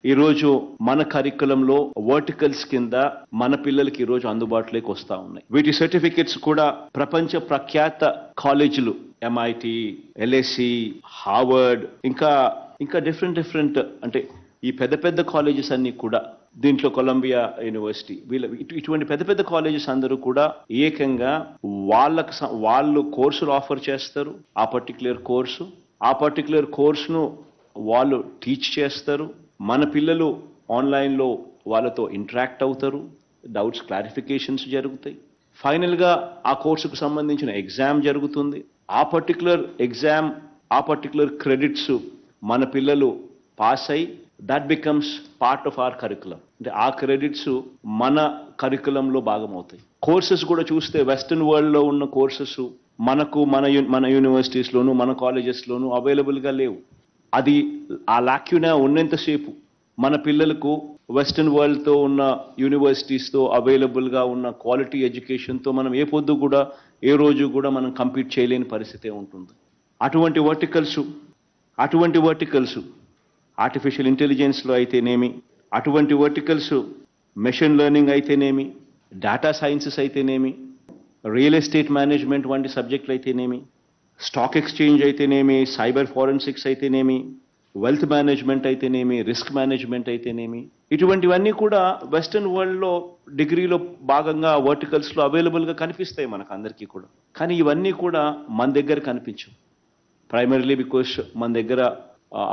ఈరోజు మన కరికులంలో వర్టికల్స్ కింద మన పిల్లలకి ఈరోజు అందుబాటులోకి వస్తూ ఉన్నాయి. వీటి సర్టిఫికెట్స్ కూడా ప్రపంచ ప్రఖ్యాత కాలేజీలు MIT, LSE, హార్వర్డ్ ఇంకా డిఫరెంట్ అంటే ఈ పెద్ద కాలేజెస్ అన్ని కూడా, దీంట్లో కొలంబియా యూనివర్సిటీ, ఇటువంటి పెద్ద కాలేజెస్ అందరూ కూడా ఏకంగా వాళ్ళు కోర్సులు ఆఫర్ చేస్తారు. ఆ పర్టిక్యులర్ కోర్సును వాళ్ళు టీచ్ చేస్తారు. మన పిల్లలు ఆన్లైన్లో వాళ్ళతో ఇంటరాక్ట్ అవుతారు, డౌట్స్ క్లారిఫికేషన్స్ జరుగుతాయి. ఫైనల్గా ఆ కోర్సుకు సంబంధించిన ఎగ్జామ్ జరుగుతుంది. ఆ పర్టిక్యులర్ క్రెడిట్స్ మన పిల్లలు పాస్ అయి that becomes part of our curriculum. అంటే ఆ క్రెడిట్స్ మన కరికులంలో భాగమవుతాయి. కోర్సెస్ కూడా చూస్తే వెస్టర్న్ వరల్డ్లో ఉన్న కోర్సెస్ మన యూనివర్సిటీస్లోను మన కాలేజెస్లోను అవైలబుల్గా లేవు. అది ఆ లాక్యూనా ఉన్నంతసేపు మన పిల్లలకు వెస్టర్న్ వరల్డ్తో ఉన్న యూనివర్సిటీస్తో అవైలబుల్గా ఉన్న క్వాలిటీ ఎడ్యుకేషన్తో మనం ఏ రోజు కూడా మనం కంపీట్ చేయలేని పరిస్థితే ఉంటుంది. అటువంటి వర్టికల్స్ ఆర్టిఫిషియల్ ఇంటెలిజెన్స్లో అయితేనేమి, అటువంటి వర్టికల్స్ మెషిన్ లెర్నింగ్ అయితేనేమి, డేటా సైన్సెస్ అయితేనేమి, రియల్ ఎస్టేట్ మేనేజ్మెంట్ వంటి సబ్జెక్టులు అయితేనేమి, స్టాక్ ఎక్స్చేంజ్ అయితేనేమి, సైబర్ ఫారెన్సిక్స్ అయితేనేమి, వెల్త్ మేనేజ్మెంట్ అయితేనేమి, రిస్క్ మేనేజ్మెంట్ అయితేనేమి, ఇటువంటివన్నీ కూడా వెస్టర్న్ వరల్డ్లో డిగ్రీలో భాగంగా వర్టికల్స్లో అవైలబుల్గా కనిపిస్తాయి మనకు అందరికీ కూడా. కానీ ఇవన్నీ కూడా మన దగ్గర కనిపించవు. ప్రైమరీలీ బికాస్ మన దగ్గర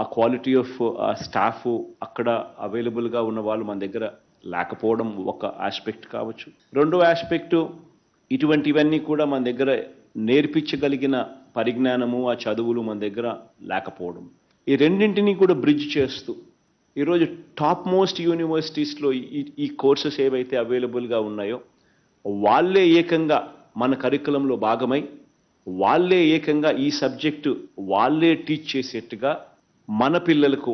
ఆ క్వాలిటీ ఆఫ్ స్టాఫ్ అక్కడ అవైలబుల్గా ఉన్న వాళ్ళు మన దగ్గర లేకపోవడం ఒక ఆస్పెక్ట్ కావచ్చు. రెండో ఆస్పెక్టు, ఇటువంటివన్నీ కూడా మన దగ్గర నేర్పించగలిగిన పరిజ్ఞానము, ఆ చదువులు మన దగ్గర లేకపోవడం. ఈ రెండింటినీ కూడా బ్రిడ్జ్ చేస్తూ ఈరోజు టాప్ మోస్ట్ యూనివర్సిటీస్లో ఈ కోర్సెస్ ఏవైతే అవైలబుల్గా ఉన్నాయో వాళ్ళే ఏకంగా మన కరికులంలో భాగమై వాళ్ళే ఏకంగా ఈ సబ్జెక్టు వాళ్ళే టీచ్ చేసేట్టుగా మన పిల్లలకు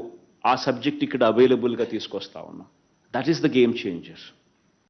ఆ సబ్జెక్ట్ ఇక్కడ అవైలబుల్గా తీసుకొస్తా ఉన్నాం. That is the game changer.